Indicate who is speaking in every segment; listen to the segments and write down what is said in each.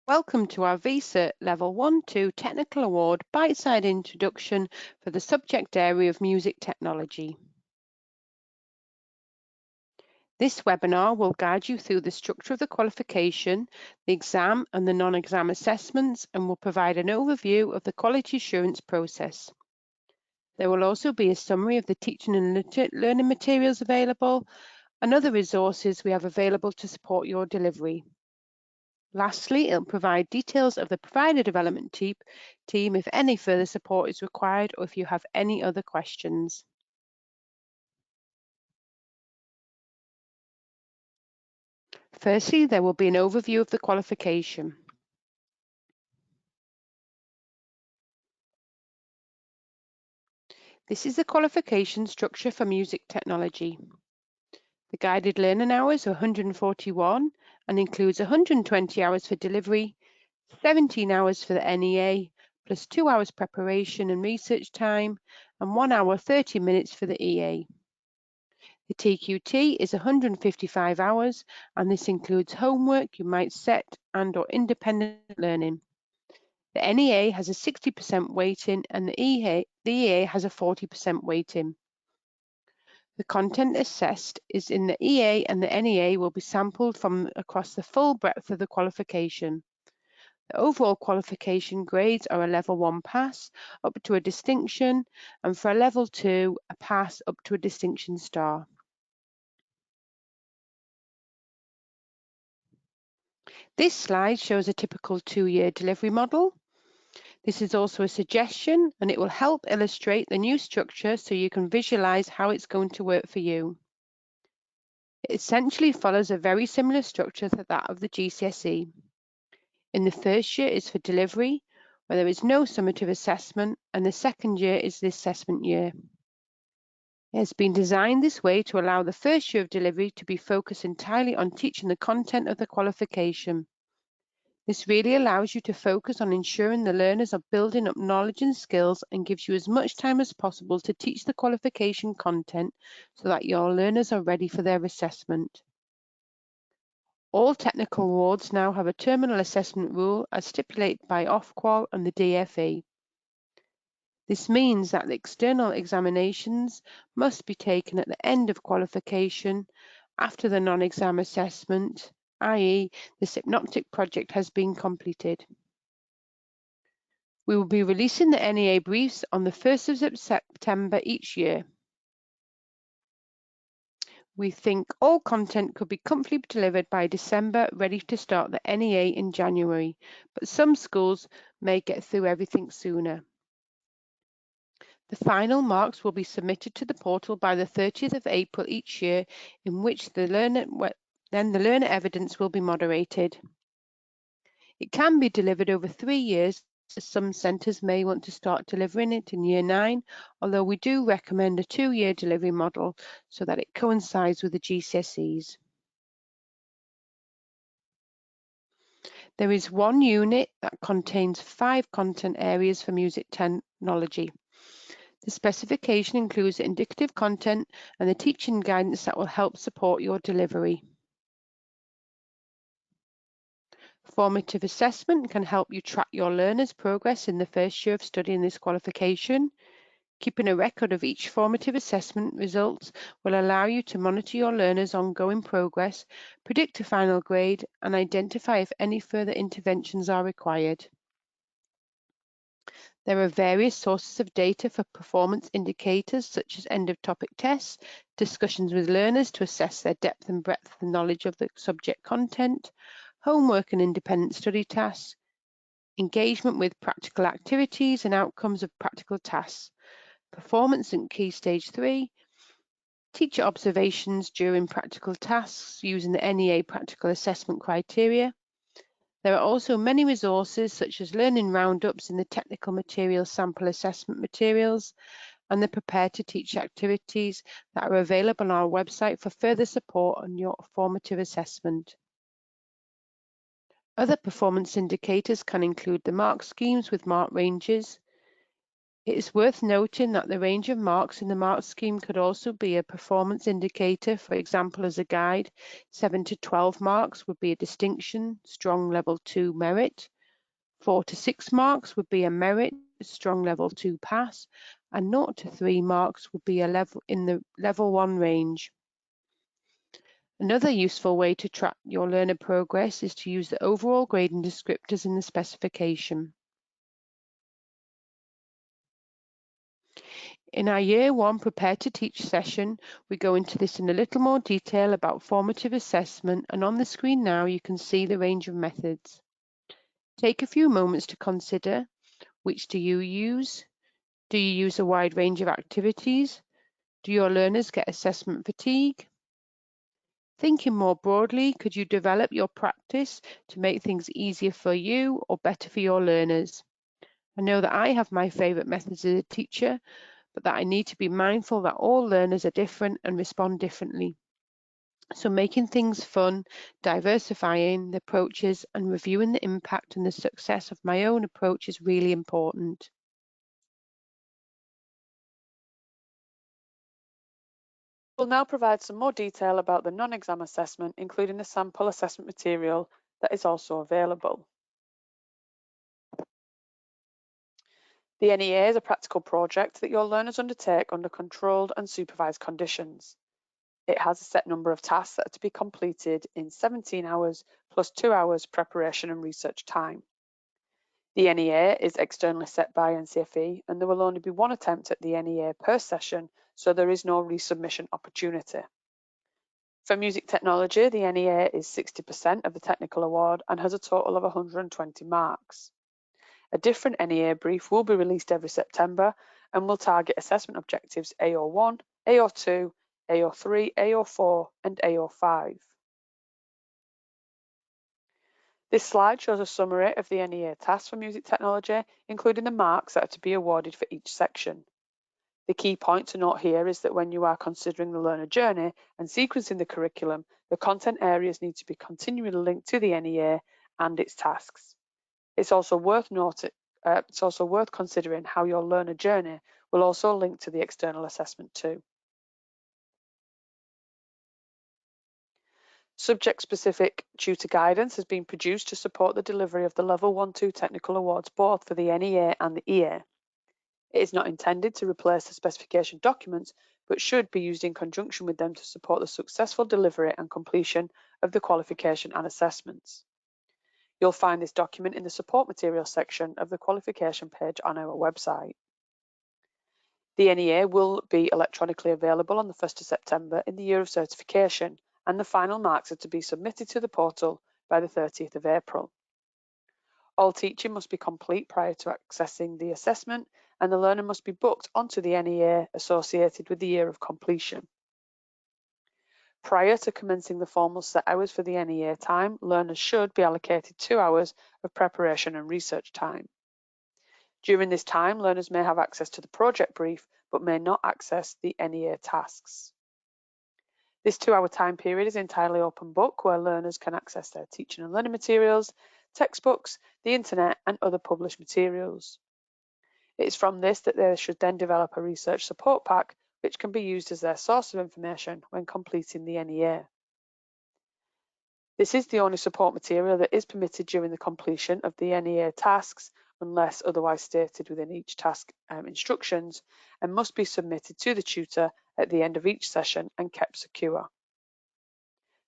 Speaker 1: Welcome to our V Cert Level 1-2 Technical Award Bite-Sized Introduction for the subject area of Music Technology. This webinar will guide you through the structure of the qualification, the exam and the non-exam assessments, and will provide an overview of the quality assurance process. There will also be a summary of the teaching and learning materials available and other resources we have available to support your delivery. Lastly, it'll provide details of the provider development team if any further support is required or if you have any other questions. Firstly, there will be an overview of the qualification. This is the qualification structure for music technology. The guided learning hours are 141 and includes 120 hours for delivery, 17 hours for the NEA, plus 2 hours preparation and research time, and 1 hour 30 minutes for the EA. The TQT is 155 hours, and this includes homework you might set and/or independent learning. The NEA has a 60% weighting, and the EA has a 40% weighting. The content assessed is in the EA, and the NEA will be sampled from across the full breadth of the qualification. The overall qualification grades are a level 1 pass up to a distinction, and for a level 2, a pass up to a distinction star. This slide shows a typical 2-year delivery model. This is also a suggestion, and it will help illustrate the new structure so you can visualize how it's going to work for you. It essentially follows a very similar structure to that of the GCSE. In the first year is for delivery, where there is no summative assessment, and the second year is the assessment year. It has been designed this way to allow the first year of delivery to be focused entirely on teaching the content of the qualification. This really allows you to focus on ensuring the learners are building up knowledge and skills and gives you as much time as possible to teach the qualification content so that your learners are ready for their assessment. All technical awards now have a terminal assessment rule as stipulated by Ofqual and the DFE. This means that the external examinations must be taken at the end of qualification after the non-exam assessment, i.e. the synoptic project has been completed. We will be releasing the NEA briefs on the 1st of September each year. We think all content could be comfortably delivered by December, ready to start the NEA in January, but some schools may get through everything sooner. The final marks will be submitted to the portal by the 30th of April each year, in which the learner evidence will be moderated. It can be delivered over 3 years, as some centres may want to start delivering it in year 9, although we do recommend a 2-year delivery model so that it coincides with the GCSEs. There is one unit that contains 5 content areas for music technology. The specification includes the indicative content and the teaching guidance that will help support your delivery. Formative assessment can help you track your learners' progress in the first year of studying this qualification. Keeping a record of each formative assessment results will allow you to monitor your learners' ongoing progress, predict a final grade, and identify if any further interventions are required. There are various sources of data for performance indicators such as end-of-topic tests, discussions with learners to assess their depth and breadth of knowledge of the subject content, homework and independent study tasks, engagement with practical activities and outcomes of practical tasks, performance in Key Stage 3, teacher observations during practical tasks using the NEA practical assessment criteria. There are also many resources such as learning roundups in the technical materials sample assessment materials and the Prepare to Teach activities that are available on our website for further support on your formative assessment. Other performance indicators can include the mark schemes with mark ranges, It is worth noting that the range of marks in the mark scheme could also be a performance indicator. For example, as a guide, 7 to 12 marks would be a distinction, strong level 2 merit. 4 to 6 marks would be a merit, strong level 2 pass, and 0 to 3 marks would be a level in the level 1 range. Another useful way to track your learner progress is to use the overall grading descriptors in the specification. In our Year 1 Prepare to Teach session, we go into this in a little more detail about formative assessment, and on the screen now you can see the range of methods. Take a few moments to consider, which do you use? Do you use a wide range of activities? Do your learners get assessment fatigue? Thinking more broadly, could you develop your practice to make things easier for you or better for your learners? I know that I have my favourite methods as a teacher, but that I need to be mindful that all learners are different and respond differently. So making things fun, diversifying the approaches and reviewing the impact and the success of my own approach is really important.
Speaker 2: We'll now provide some more detail about the non-exam assessment, including the sample assessment material that is also available. The NEA is a practical project that your learners undertake under controlled and supervised conditions. It has a set number of tasks that are to be completed in 17 hours plus 2 hours preparation and research time. The NEA is externally set by NCFE, and there will only be one attempt at the NEA per session, so there is no resubmission opportunity. For music technology, the NEA is 60% of the technical award and has a total of 120 marks. A different NEA brief will be released every September and will target assessment objectives AO1, AO2, AO3, AO4 and AO5. This slide shows a summary of the NEA tasks for music technology, including the marks that are to be awarded for each section. The key point to note here is that when you are considering the learner journey and sequencing the curriculum, the content areas need to be continually linked to the NEA and its tasks. It's also worth considering how your learner journey will also link to the external assessment too. Subject-specific tutor guidance has been produced to support the delivery of the Level 1-2 technical awards both for the NEA and the EA. It is not intended to replace the specification documents, but should be used in conjunction with them to support the successful delivery and completion of the qualification and assessments. You'll find this document in the support materials section of the qualification page on our website. The NEA will be electronically available on the 1st of September in the year of certification, and the final marks are to be submitted to the portal by the 30th of April. All teaching must be complete prior to accessing the assessment, and the learner must be booked onto the NEA associated with the year of completion. Prior to commencing the formal set hours for the NEA time, learners should be allocated 2 hours of preparation and research time. During this time, learners may have access to the project brief, but may not access the NEA tasks. This 2-hour time period is entirely open book, where learners can access their teaching and learning materials, textbooks, the internet, and other published materials. It is from this that they should then develop a research support pack, which can be used as their source of information when completing the NEA. This is the only support material that is permitted during the completion of the NEA tasks, unless otherwise stated within each task instructions, and must be submitted to the tutor at the end of each session and kept secure.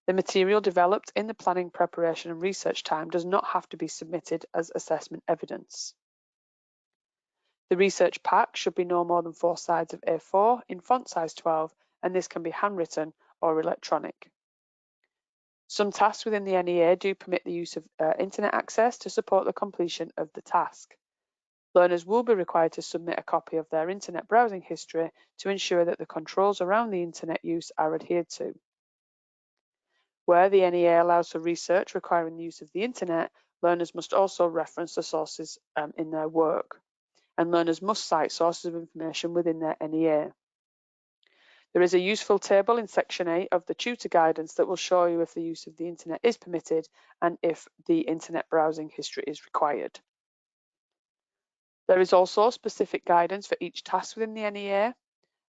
Speaker 2: The material developed in the planning, preparation and research time does not have to be submitted as assessment evidence. The research pack should be no more than 4 sides of A4 in font size 12, and this can be handwritten or electronic. Some tasks within the NEA do permit the use of internet access to support the completion of the task. Learners will be required to submit a copy of their internet browsing history to ensure that the controls around the internet use are adhered to. Where the NEA allows for research requiring the use of the internet, learners must also reference the sources in their work, and learners must cite sources of information within their NEA. There is a useful table in Section 8 of the tutor guidance that will show you if the use of the internet is permitted and if the internet browsing history is required. There is also specific guidance for each task within the NEA,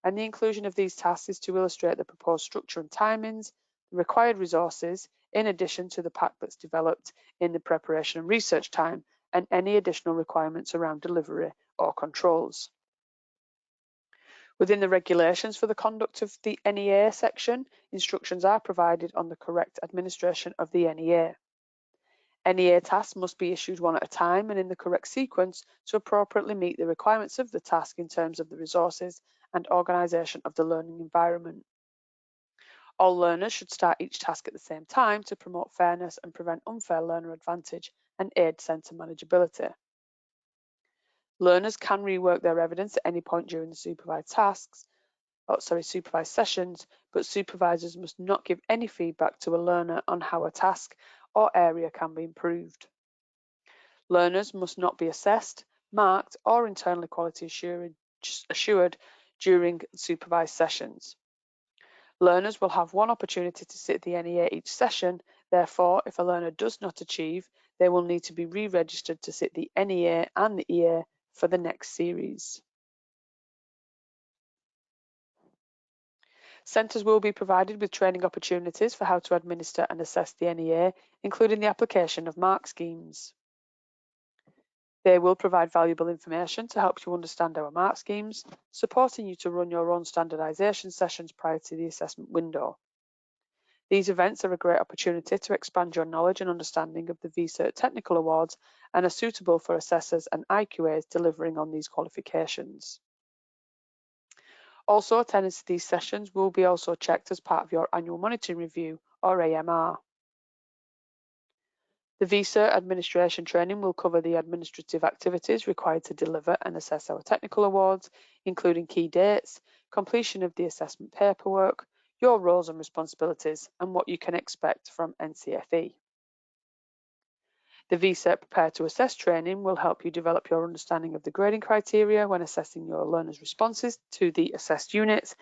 Speaker 2: and the inclusion of these tasks is to illustrate the proposed structure and timings, the required resources, in addition to the pack that's developed in the preparation and research time, and any additional requirements around delivery or controls. Within the regulations for the conduct of the NEA section, instructions are provided on the correct administration of the NEA. NEA tasks must be issued one at a time and in the correct sequence to appropriately meet the requirements of the task in terms of the resources and organisation of the learning environment. All learners should start each task at the same time to promote fairness and prevent unfair learner advantage and aid centre manageability. Learners can rework their evidence at any point during the supervised sessions, but supervisors must not give any feedback to a learner on how a task or area can be improved. Learners must not be assessed, marked, or internally quality assured during supervised sessions. Learners will have one opportunity to sit the NEA each session. Therefore, if a learner does not achieve, they will need to be re-registered to sit the NEA and the EA for the next series. Centres will be provided with training opportunities for how to administer and assess the NEA, including the application of mark schemes. They will provide valuable information to help you understand our mark schemes, supporting you to run your own standardisation sessions prior to the assessment window. These events are a great opportunity to expand your knowledge and understanding of the V Cert Technical Awards and are suitable for assessors and IQAs delivering on these qualifications. Also, attendance to these sessions will be also checked as part of your annual monitoring review, or AMR. The V Cert administration training will cover the administrative activities required to deliver and assess our technical awards, including key dates, completion of the assessment paperwork, your roles and responsibilities, and what you can expect from NCFE. The V Cert Prepare to Assess training will help you develop your understanding of the grading criteria when assessing your learners' responses to the assessed units,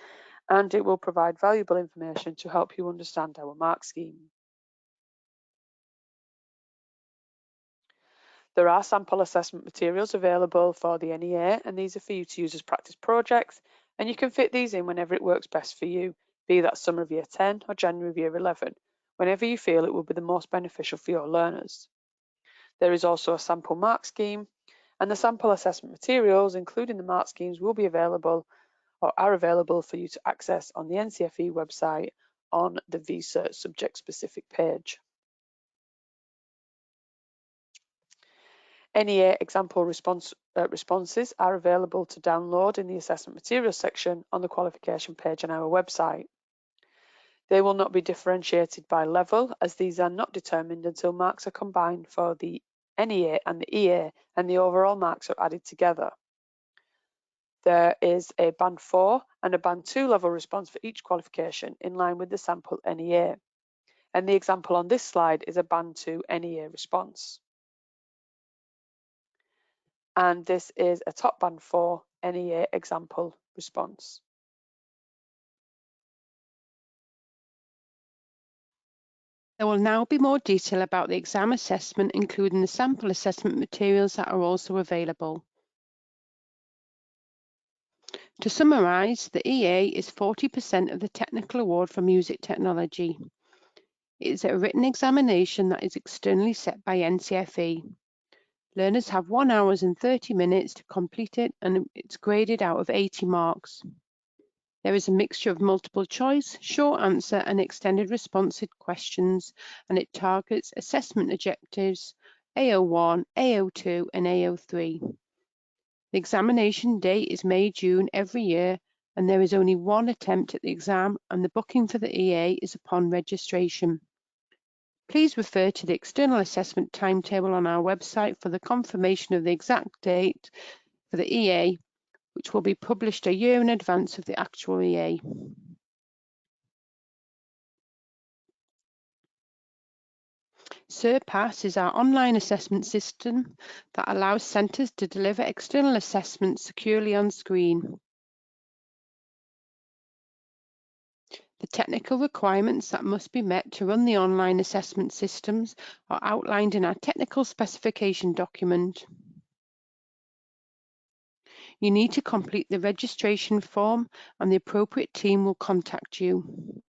Speaker 2: and it will provide valuable information to help you understand our mark scheme. There are sample assessment materials available for the NEA, and these are for you to use as practice projects, and you can fit these in whenever it works best for you, be that summer of year 10 or January of year 11, whenever you feel it will be the most beneficial for your learners. There is also a sample mark scheme, and the sample assessment materials, including the mark schemes, will be available or are available for you to access on the NCFE website on the V Cert subject-specific page. NEA example responses are available to download in the assessment materials section on the qualification page on our website. They will not be differentiated by level, as these are not determined until marks are combined for the NEA and the EA and the overall marks are added together. There is a Band 4 and a Band 2 level response for each qualification in line with the sample NEA. And the example on this slide is a Band 2 NEA response. And this is a top Band 4 NEA example response.
Speaker 1: There will now be more detail about the exam assessment, including the sample assessment materials that are also available. To summarise, the EA is 40% of the technical award for music technology. It is a written examination that is externally set by NCFE. Learners have 1 hour and 30 minutes to complete it, and it's graded out of 80 marks. There is a mixture of multiple choice, short answer and extended responsive questions, and it targets assessment objectives AO1, AO2 and AO3. The examination date is May-June every year, and there is only one attempt at the exam, and the booking for the EA is upon registration. Please refer to the external assessment timetable on our website for the confirmation of the exact date for the EA, which will be published a year in advance of the actual EA. Surpass is our online assessment system that allows centres to deliver external assessments securely on screen. The technical requirements that must be met to run the online assessment systems are outlined in our technical specification document. You need to complete the registration form and the appropriate team will contact you.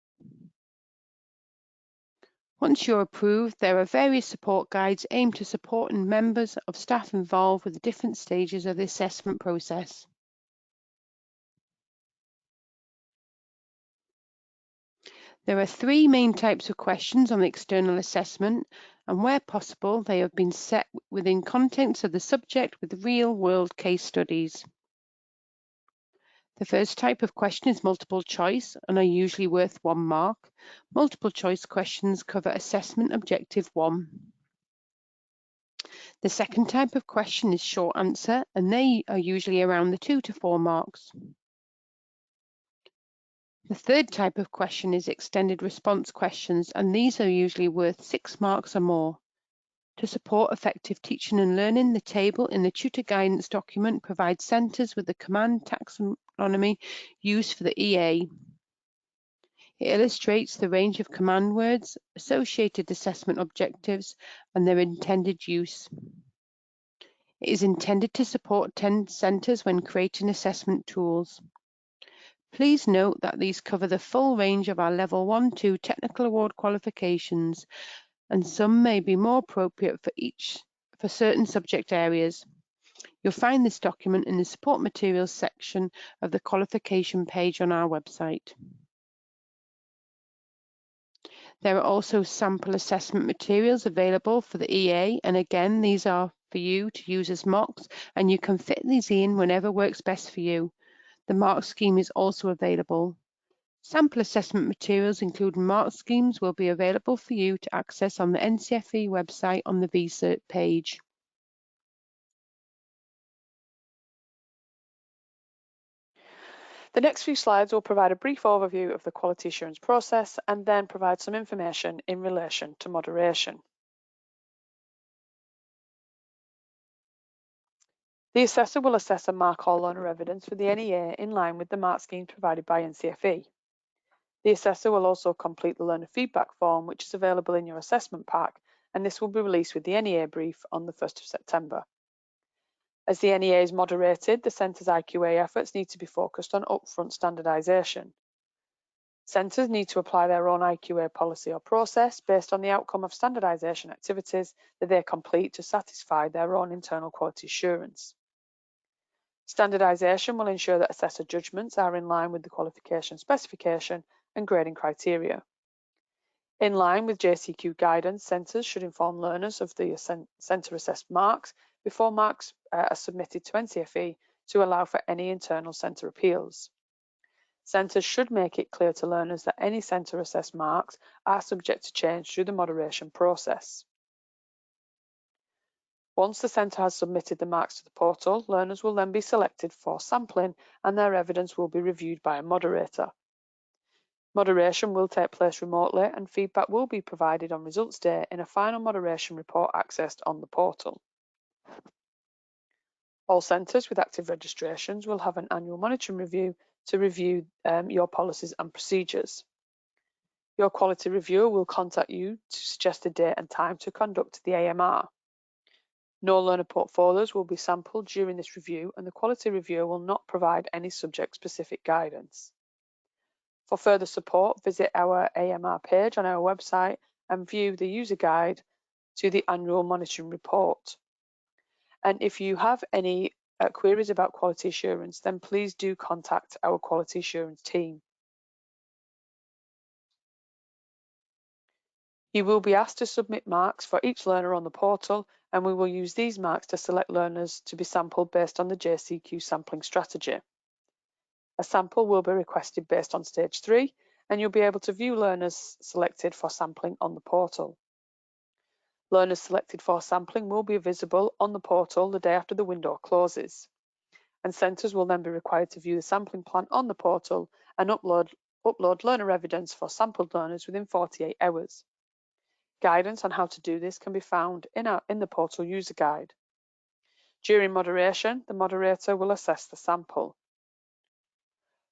Speaker 1: Once you're approved, there are various support guides aimed to support members of staff involved with the different stages of the assessment process. There are three main types of questions on the external assessment, and where possible, they have been set within contents of the subject with real-world case studies. The first type of question is multiple choice and are usually worth 1 mark. Multiple choice questions cover assessment objective 1. The second type of question is short answer, and they are usually around the 2 to 4 marks. The third type of question is extended response questions, and these are usually worth 6 marks or more. To support effective teaching and learning, the table in the tutor guidance document provides centres with the command taxonomy used for the EA. It illustrates the range of command words, associated assessment objectives, and their intended use. It is intended to support centres when creating assessment tools. Please note that these cover the full range of our Level 1-2 Technical Award qualifications, and some may be more appropriate for certain subject areas. You'll find this document in the Support Materials section of the qualification page on our website. There are also sample assessment materials available for the EA, and again, these are for you to use as mocks, and you can fit these in whenever works best for you. The mark scheme is also available. Sample assessment materials, including mark schemes, will be available for you to access on the NCFE website on the V Cert page.
Speaker 2: The next few slides will provide a brief overview of the quality assurance process and then provide some information in relation to moderation. The assessor will assess and mark all learner evidence for the NEA in line with the mark scheme provided by NCFE. The assessor will also complete the learner feedback form, which is available in your assessment pack, and this will be released with the NEA brief on the 1st of September. As the NEA is moderated, the centre's IQA efforts need to be focused on upfront standardisation. Centres need to apply their own IQA policy or process based on the outcome of standardisation activities that they complete to satisfy their own internal quality assurance. Standardisation will ensure that assessor judgments are in line with the qualification specification and grading criteria. In line with JCQ guidance, centres should inform learners of the centre-assessed marks before marks are submitted to NCFE to allow for any internal centre appeals. Centres should make it clear to learners that any centre-assessed marks are subject to change through the moderation process. Once the centre has submitted the marks to the portal, learners will then be selected for sampling and their evidence will be reviewed by a moderator. Moderation will take place remotely and feedback will be provided on results day in a final moderation report accessed on the portal. All centres with active registrations will have an annual monitoring review to review your policies and procedures. Your quality reviewer will contact you to suggest a date and time to conduct the AMR. No learner portfolios will be sampled during this review, and the quality reviewer will not provide any subject-specific guidance. For further support, visit our AMR page on our website and view the user guide to the annual monitoring report. And if you have any queries about quality assurance, then please do contact our quality assurance team. You will be asked to submit marks for each learner on the portal, and we will use these marks to select learners to be sampled based on the JCQ sampling strategy. A sample will be requested based on stage 3, and you'll be able to view learners selected for sampling on the portal. Learners selected for sampling will be visible on the portal the day after the window closes, and centres will then be required to view the sampling plan on the portal and upload learner evidence for sampled learners within 48 hours. Guidance on how to do this can be found in the portal user guide. During moderation, the moderator will assess the sample.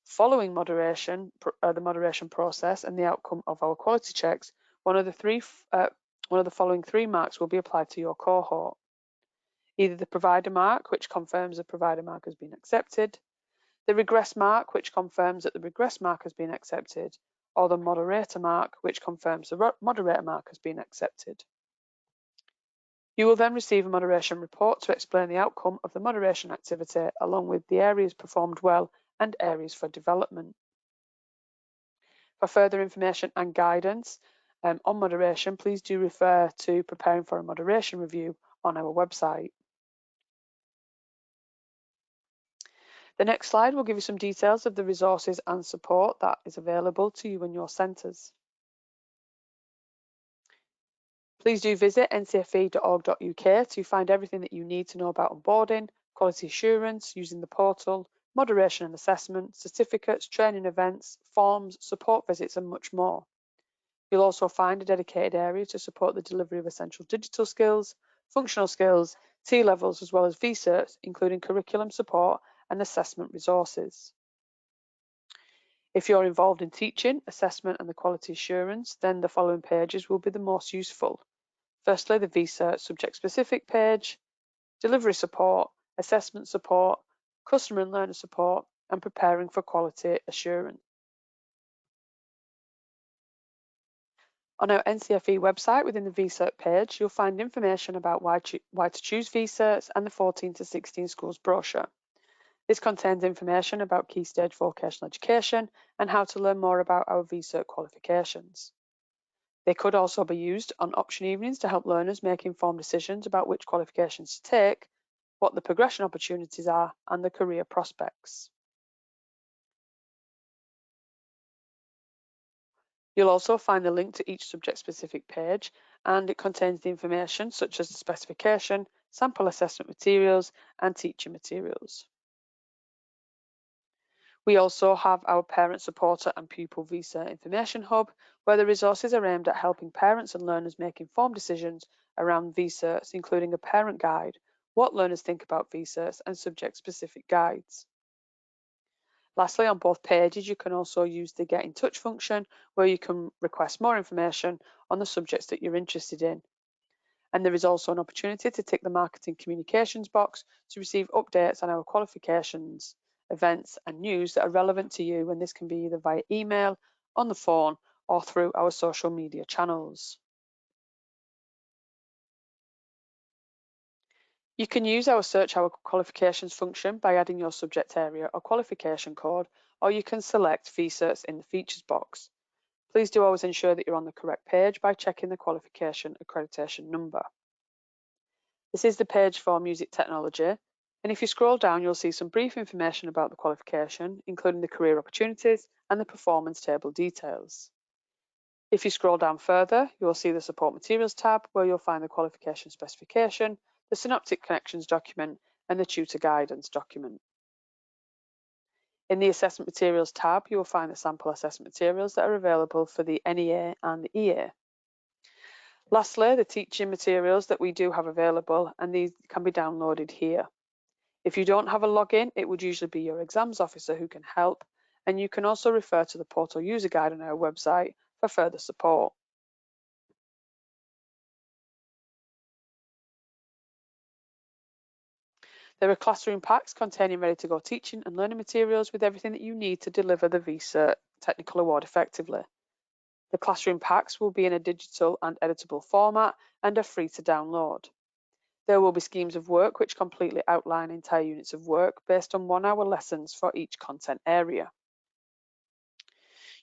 Speaker 2: Following moderation, the moderation process and the outcome of our quality checks, one of the following 3 marks will be applied to your cohort. either the provider mark, which confirms the provider mark has been accepted, the regress mark, which confirms that the regress mark has been accepted, or the moderator mark, which confirms the moderator mark has been accepted. You will then receive a moderation report to explain the outcome of the moderation activity, along with the areas performed well and areas for development. For further information and guidance on moderation, please do refer to Preparing for a Moderation Review on our website. The next slide will give you some details of the resources and support that is available to you in your centres. Please do visit ncfe.org.uk to find everything that you need to know about onboarding, quality assurance, using the portal, moderation and assessment, certificates, training events, forms, support visits and much more. You'll also find a dedicated area to support the delivery of essential digital skills, functional skills, T-levels as well as V Certs, including curriculum support and assessment resources. If you're involved in teaching, assessment and the quality assurance, then the following pages will be the most useful. Firstly, the V Cert subject-specific page, delivery support, assessment support, customer and learner support, and preparing for quality assurance. On our NCFE website within the V Cert page, you'll find information about why to choose V Certs and the 14 to 16 schools brochure. This contains information about Key Stage vocational education and how to learn more about our V Cert qualifications. They could also be used on option evenings to help learners make informed decisions about which qualifications to take, what the progression opportunities are, and the career prospects. You'll also find the link to each subject-specific page, and it contains the information such as the specification, sample assessment materials, and teaching materials. We also have our Parent Supporter and Pupil V Cert Information Hub, where the resources are aimed at helping parents and learners make informed decisions around V Certs, including a parent guide, what learners think about V Certs, and subject-specific guides. Lastly, on both pages, you can also use the Get in Touch function, where you can request more information on the subjects that you're interested in. And there is also an opportunity to tick the Marketing Communications box to receive updates on our qualifications, events and news that are relevant to you, and this can be either via email, on the phone, or through our social media channels. You can use our Search Our Qualifications function by adding your subject area or qualification code, or you can select V Certs in the Features box. Please do always ensure that you're on the correct page by checking the qualification accreditation number. This is the page for music technology, and if you scroll down, you'll see some brief information about the qualification, including the career opportunities and the performance table details. If you scroll down further, you will see the Support Materials tab, where you'll find the qualification specification, the Synoptic Connections document, and the Tutor Guidance document. In the Assessment Materials tab, you will find the sample assessment materials that are available for the NEA and the EA. Lastly, the teaching materials that we do have available, and these can be downloaded here. If you don't have a login, it would usually be your exams officer who can help, and you can also refer to the portal user guide on our website for further support. There are classroom packs containing ready-to-go teaching and learning materials with everything that you need to deliver the V Cert Technical Award effectively. The classroom packs will be in a digital and editable format and are free to download. There will be schemes of work which completely outline entire units of work based on 1-hour lessons for each content area.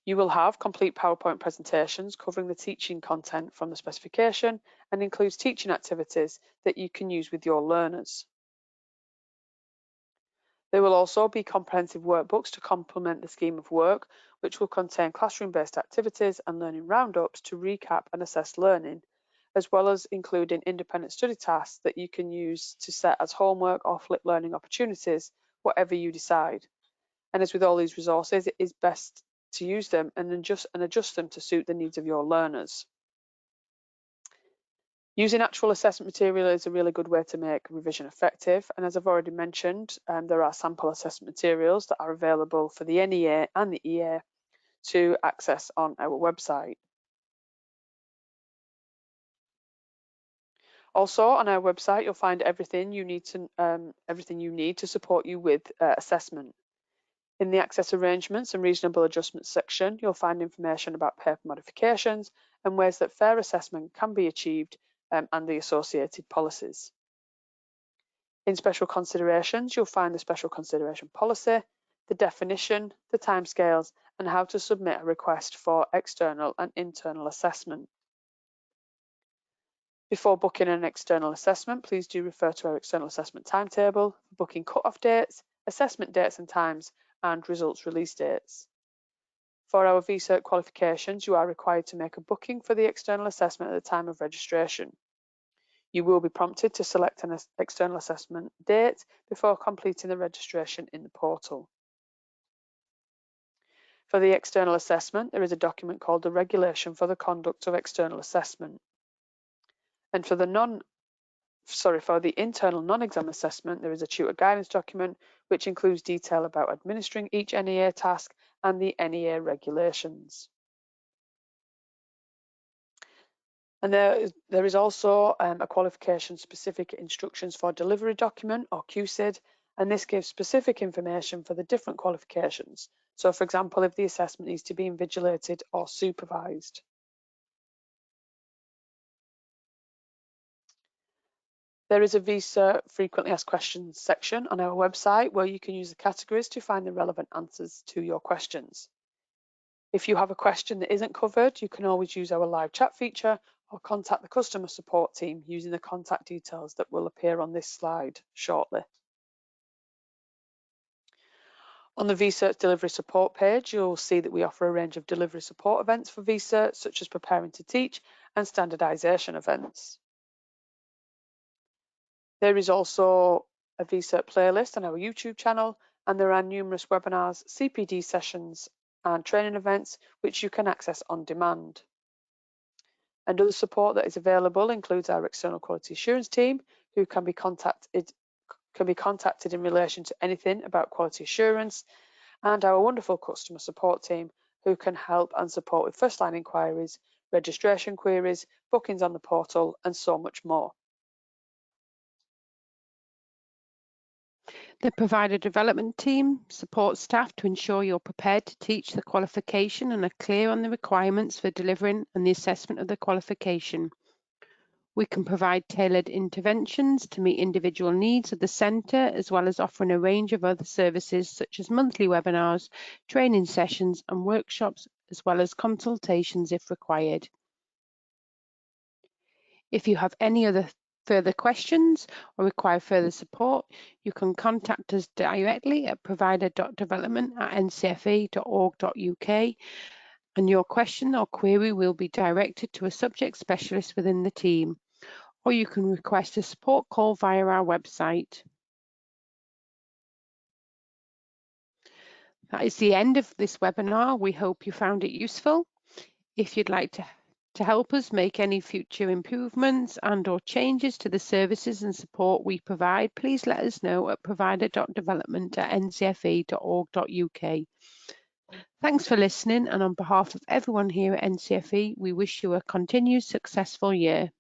Speaker 2: You will have complete PowerPoint presentations covering the teaching content from the specification and includes teaching activities that you can use with your learners. There will also be comprehensive workbooks to complement the scheme of work, which will contain classroom-based activities and learning roundups to recap and assess learning, as well as including independent study tasks that you can use to set as homework or flip learning opportunities, whatever you decide. And as with all these resources, it is best to use them and adjust them to suit the needs of your learners. Using actual assessment material is a really good way to make revision effective, and as I've already mentioned, there are sample assessment materials that are available for the NEA and the EA to access on our website. Also, on our website, you'll find everything you need to support you with assessment. In the access arrangements and reasonable adjustments section, you'll find information about paper modifications and ways that fair assessment can be achieved and the associated policies. In special considerations, you'll find the special consideration policy, the definition, the timescales, and how to submit a request for external and internal assessment. Before booking an external assessment, please do refer to our external assessment timetable for booking cut-off dates, assessment dates and times, and results release dates. For our V Cert qualifications, you are required to make a booking for the external assessment at the time of registration. You will be prompted to select an external assessment date before completing the registration in the portal. For the external assessment, there is a document called the Regulation for the Conduct of External Assessment. And for the internal non-exam assessment, there is a tutor guidance document which includes detail about administering each NEA task and the NEA regulations. And there is also a qualification-specific instructions for delivery document, or QSID, and this gives specific information for the different qualifications. So, for example, if the assessment needs to be invigilated or supervised. There is a V Cert frequently asked questions section on our website where you can use the categories to find the relevant answers to your questions. If you have a question that isn't covered, you can always use our live chat feature or contact the customer support team using the contact details that will appear on this slide shortly. On the V Cert delivery support page, you'll see that we offer a range of delivery support events for V Cert, such as preparing to teach and standardisation events. There is also a V Cert playlist on our YouTube channel, and there are numerous webinars, CPD sessions, and training events which you can access on demand. And other support that is available includes our external quality assurance team, who can be contacted in relation to anything about quality assurance, and our wonderful customer support team, who can help and support with first-line inquiries, registration queries, bookings on the portal, and so much more.
Speaker 1: The provider development team supports staff to ensure you're prepared to teach the qualification and are clear on the requirements for delivering and the assessment of the qualification. We can provide tailored interventions to meet individual needs of the centre, as well as offering a range of other services such as monthly webinars, training sessions and workshops, as well as consultations if required. If you have any other further questions or require further support, you can contact us directly at provider.development@ncfe.org.uk, and your question or query will be directed to a subject specialist within the team, or you can request a support call via our website. That is the end of this webinar. We hope you found it useful. If you'd like to help us make any future improvements and/or changes to the services and support we provide, please let us know at provider.development@ncfe.org.uk. Thanks for listening, and on behalf of everyone here at NCFE, we wish you a continued successful year.